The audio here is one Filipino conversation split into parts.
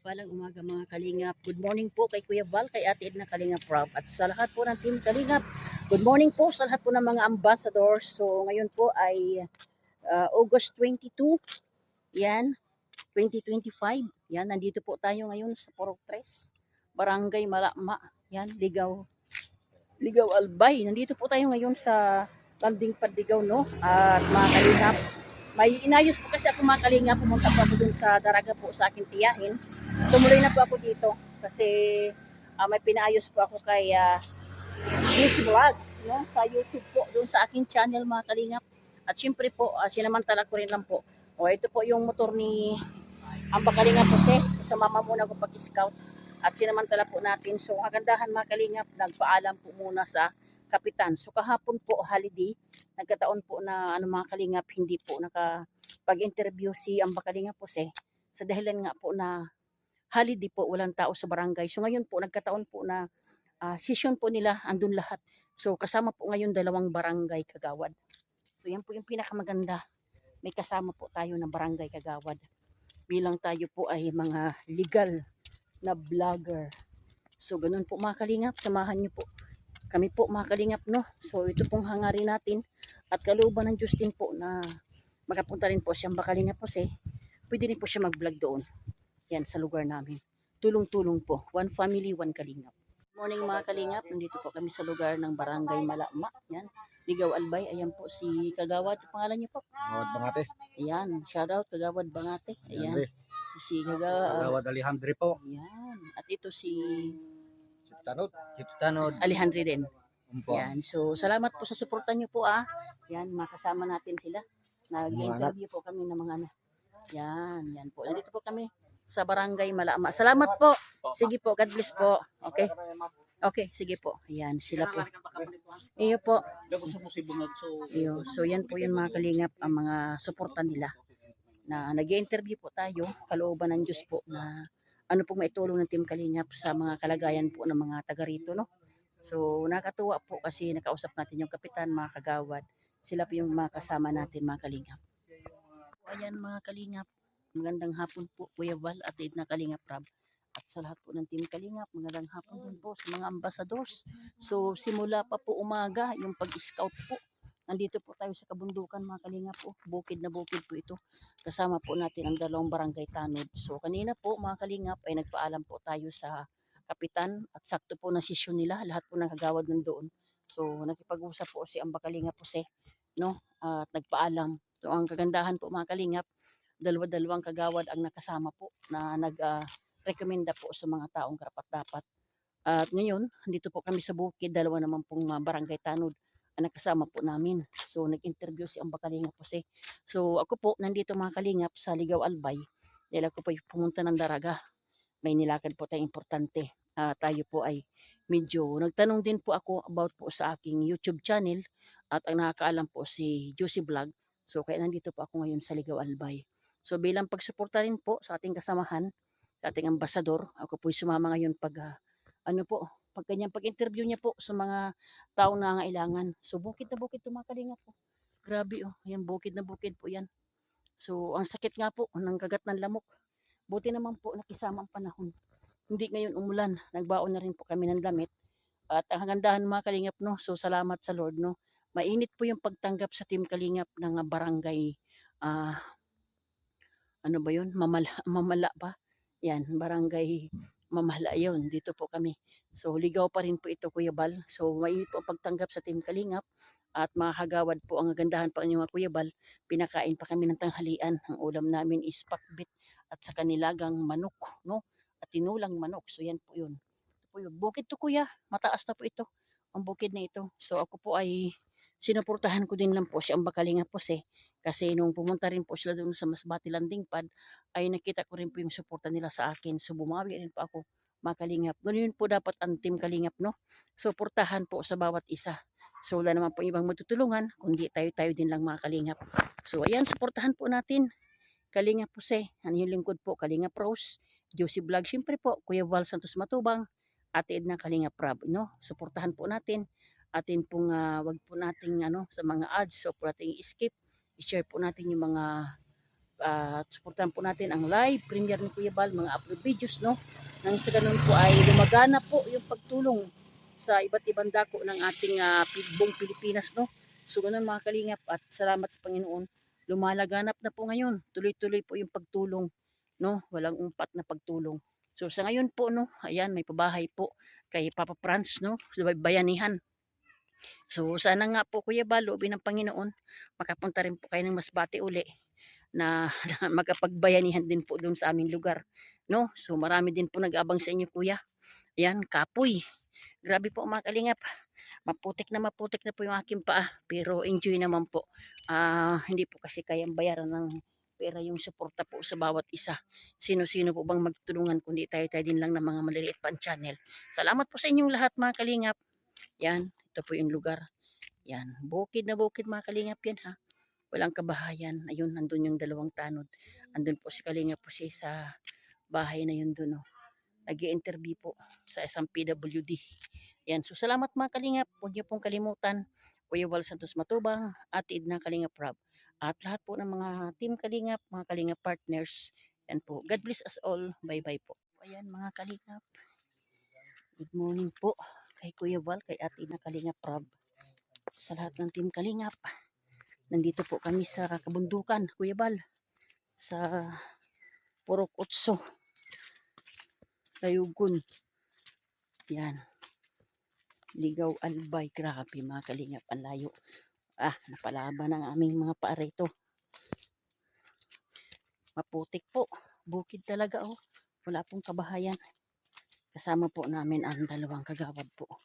Mapagpalang umaga mga Kalingap. Good morning po kay Kuya Val, kay Ate Edna Kalingap Rob, at sa lahat po ng Team Kalingap. Good morning po sa lahat po ng mga ambassadors. So ngayon po ay August 22, yan, 2025. Yan, nandito po tayo ngayon sa Purok 3, Barangay Malakma. Yan, Ligaw Albay. Nandito po tayo ngayon sa Landing Pandigaw, no? At mga Kalingap, may inayos po kasi ako mga Kalingap. Pumunta po ako dun sa Daraga po sa aking tiyahin. Tumuloy na po ako dito kasi may pinaayos po ako kay Miss Vlog, no? Sa YouTube po, dun sa aking channel mga Kalingap. At syempre po, sinamantala ko rin lang po. O, ito po yung motor ni ang Kalingap Jose. Sumama muna ko pag-scout. At sinamantala po natin. So, kagandahan mga Kalingap, nagpaalam po muna sa kapitan. So, kahapon po, holiday, nagkataon po na mga Kalingap, hindi po nakapag-interview si ang Kalingap Jose. Sa dahilan nga po na holiday po, walang tao sa barangay. So, ngayon po, nagkataon po na session po nila, andun lahat. So, kasama po ngayon dalawang barangay kagawad. So, yan po yung pinakamaganda. May kasama po tayo na barangay kagawad. Bilang tayo po ay mga legal na vlogger. So, ganun po mga Kalingap, samahan nyo po. Kami po mga Kalingap, no? So, ito pong hangarin natin at kalooban ng Diyos din po na makapunta rin po siyang Kalingap Jose. Pwede rin po siya mag-vlog doon. Yan, sa lugar namin. Tulong-tulong po. One family, one Kalingap. Morning mga Kalingap, nandito po kami sa lugar ng Barangay Malakma. Yan, Ligaw Albay. Ayan po si Kagawad. Pangalan niyo po? Kagawad Bangate. Ayan, shoutout Kagawad Bangate. Ayan. Si Kagawad Alejandro po. Ayan. At ito si Chiptanod. Alejandro din. Yan. So, salamat po sa suporta niyo po Yan, makasama natin sila. Nag-interview po kami ng mga yan po. Nandito po kami sa Barangay Malakma. Salamat po. Sige po, God bless po. Okay. Okay, sige po. Ayan, sila po. Iyo po. Iyo. So, yan po yung mga Kalingap, ang mga suporta nila. Na nag-interview po tayo, kalooban ng Diyos po na ano pong maitulong ng Team Kalingap sa mga kalagayan po ng mga taga rito, no? So, nakatuwa po kasi nakausap natin yung kapitan, mga kagawad. Sila po yung mga kasama natin, mga Kalingap. Ayan mga Kalingap, magandang hapon po Kuya Val at Edna Kalingap Rab. At sa lahat po ng Team Kalingap, magandang hapon din po sa mga ambassadors. So, simula pa po umaga, yung pag-scout po. Nandito po tayo sa kabundukan mga Kalingap po. Bukid na bukid po ito. Kasama po natin ang dalawang barangay tanod. So, kanina po mga Kalingap ay nagpaalam po tayo sa kapitan at sakto po na sesyon nila. Lahat po ng kagawad nandoon. So, nakipag-usap po si Amba Kalingap Jose, no? At nagpaalam. So, ang kagandahan po mga Kalingap, dalawa-dalawang kagawad ang nakasama po na nag-rekomenda po sa mga taong karapat-dapat. At ngayon, dito po kami sa bukid, dalawa naman pong barangay tanod ang nakasama po namin. So, nag-interview si Amba Kalingap Jose. So, ako po, nandito mga Kalingap sa Ligaw Albay. Dahil ako po pumunta ng Daraga. May nilakad po tayong importante. Tayo po ay medyo, nagtanong din po ako about po sa aking YouTube channel at ang nakakaalam po si Juicy Vlog. So, kaya nandito po ako ngayon sa Ligaw Albay. So, bilang pagsuporta rin po sa ating kasamahan, sa ating ambasador, ako po sumama ngayon pag pag kanyang pag-interview niya po sa mga taong nangailangan. So, bukid na bukid mga Kalingap po. Grabe yan bukid na bukid po yan. So, ang sakit nga po ng kagat ng lamok. Buti naman po nakisama ang panahon. Hindi ngayon umulan. Nagbaon na rin po kami ng damit. At ang kagandahan mga Kalingap, no? So, salamat sa Lord, no? Mainit po yung pagtanggap sa Team Kalingap ng barangay, ano ba yun? Mamala ba? Yan, barangay Mamala yun. Dito po kami. So, ligaw pa rin po ito, Kuya Bal. So, mainit po ang pagtanggap sa Team Kalingap. At mga kagawad po, ang gandahan pa niyo mga Kuya Bal, pinakain pa kami ng tanghalian. Ang ulam namin is pakbit at sa kanilagang manok, no? At tinulang manok. So, yan po yun. Ito po yun. Bukid to Kuya. Mataas na po ito. Ang bukid na ito. So, ako po ay sinuportahan ko din lang po si Amba Kalingap Jose. Kasi nung pumunta rin po sila doon sa Masbate Landing Pad, ay nakita ko rin po yung suporta nila sa akin. So bumawi rin po ako, mga Kalingap. Ganun po dapat ang Team Kalingap, no? Suportahan po sa bawat isa. So wala naman po ibang matutulungan, kundi tayo-tayo din lang mga Kalingap. So ayan, suportahan po natin. Kalingap Jose, ano yung lingkod po, Kalingap Rose, Josie Vlog, syempre po, Kuya Val Santos Matubang, Ate Edna Kalingap Rab, no? Suportahan po natin. Atin pong wag po nating sa mga ads, so po nating skip. I-share po natin yung mga Suportahan po natin ang live premiere ni Kuya Bal, mga upload videos, no? Nang sa ganun po ay lumagana po yung pagtulong sa iba't ibang dako ng ating buong Pilipinas, no? So ganun mga kalingap, at salamat sa Panginoon. Lumalaganap na po ngayon. Tuloy-tuloy po yung pagtulong, no? Walang umpat na pagtulong. So sa ngayon po, no, ayan, may pabahay po kay Papa Franz, no? Sa bayanihan. So sana nga po Kuya Bal, loobin ng Panginoon, makapunta rin po kayo ng Masbate uli na magkapagbayanihan din po doon sa aming lugar, no? So marami din po nag-abang sa inyo Kuya. Ayan, kapoy. Grabe po mga kalingap. Maputik na po yung aking paa, pero enjoy naman po. Hindi po kasi kayang bayaran ng pera yung suporta po sa bawat isa. Sino-sino po bang magtulungan kundi tayo-tayo din lang ng mga maliliit pan channel. Salamat po sa inyong lahat mga kalingap. Yan, ito po yung lugar. Yan, bukid na bukid mga kalingap yan ha. Walang kabahayan. Ayun, nandun yung dalawang tanod. Andun po si Kalingap po siya sa bahay na yun dun. Oh. Nag-i-interview po sa isang PWD. Yan. So salamat mga Kalingap. Huwag niyo pong kalimutan. Kuya Wal Santos Matubang, Ate Edna Kalingap Rob. At lahat po ng mga team Kalingap, mga Kalingap partners. Yan po. God bless us all. Bye-bye po. Ayan mga Kalingap. Good morning po kay Kuya Wal, kay Ate Edna Kalingap Rob. Sa lahat ng team Kalingap. Nandito po kami sa kabundukan, Kuya Bal. Sa Purok Utso. Tayugon. Yan. Ligaw Albay. Grabe mga kalingap. Ang layo. Napalaban ang aming mga paa rito. Maputik po. Bukid talaga oh. Wala pong kabahayan. Kasama po namin ang dalawang kagawad po.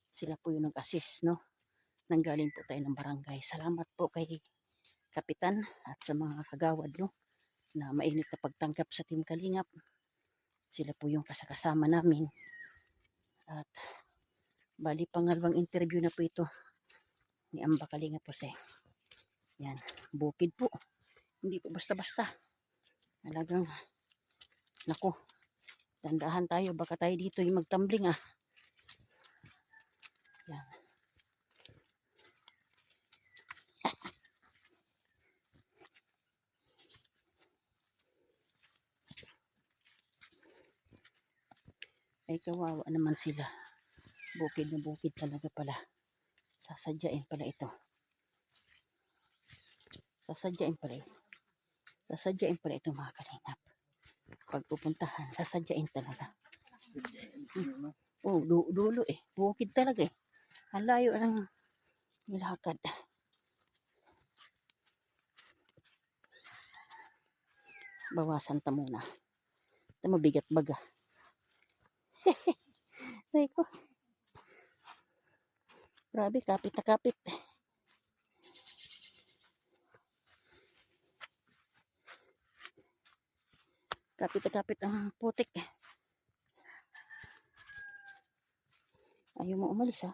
Sila po yung nag-assist, no? Nanggaling po tayo ng barangay. Salamat po kay Kapitan at sa mga kagawad, no? Na mainit na pagtanggap sa Team Kalingap. Sila po yung kasama namin. At bali pangalawang interview na po ito ni Amba Kalingap po siya. Yan, bukid po. Hindi po basta-basta. Talagang, naku, dandahan tayo. Baka tayo dito yung magtumbling Yan. Ay kawawa naman sila. Bukid na bukid talaga pala. Sasadyain pala ito. Sasadyain pala ito mga kalingap. Pag pupuntahan, sasadyain talaga. Dulo eh. Bukid talaga eh. Ang layo ng nilakad. Bawasan ta muna. Ito mabigat baga. Ay ko. Grabe, kapit na kapit. Kapit na kapit ang putik. Ayaw mo umalis ha.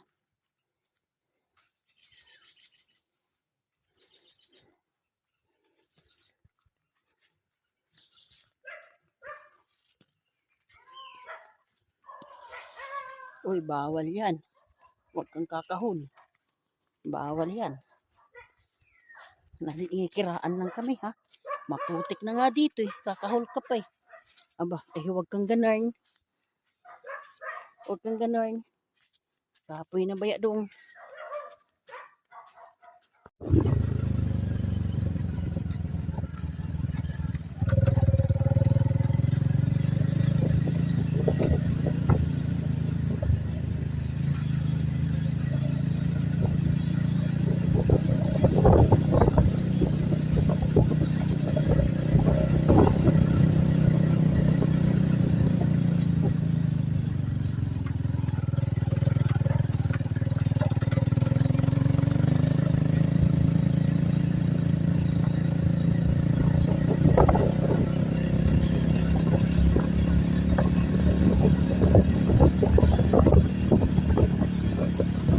Uy, bawal yan. Huwag kang kakahon. Bawal yan. Nakikiraan lang kami ha. Maputik na nga dito eh. Kakahol ka pa eh. Aba, huwag kang ganarn. Huwag kang ganarn. Kapoy na baya doon.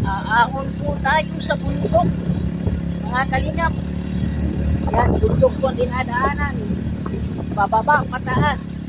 Aahon po tayo sa bundok. Mga kalingap. Yan, bundok po ang dinadaanan. Bababa, pataas.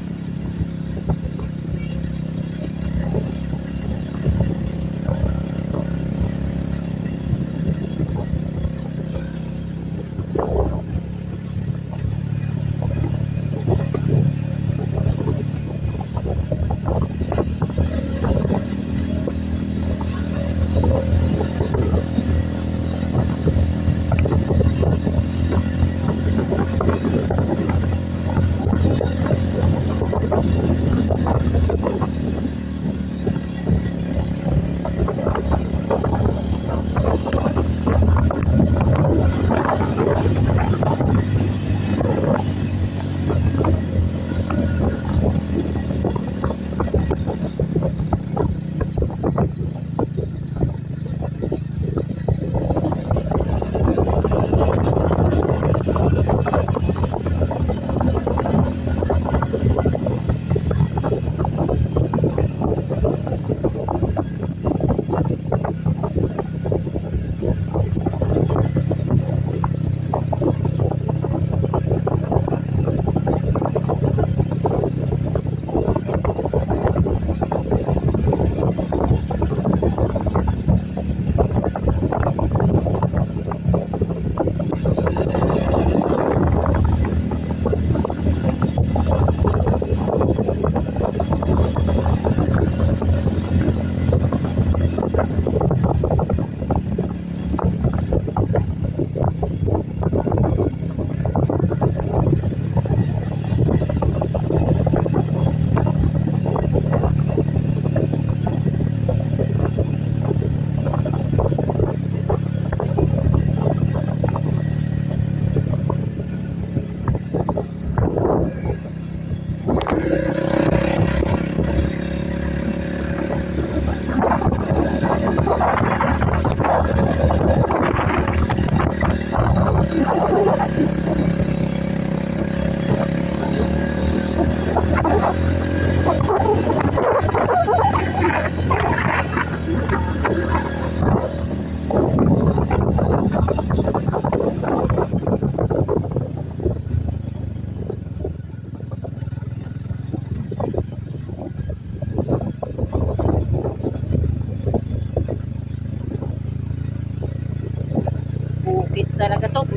talaga to.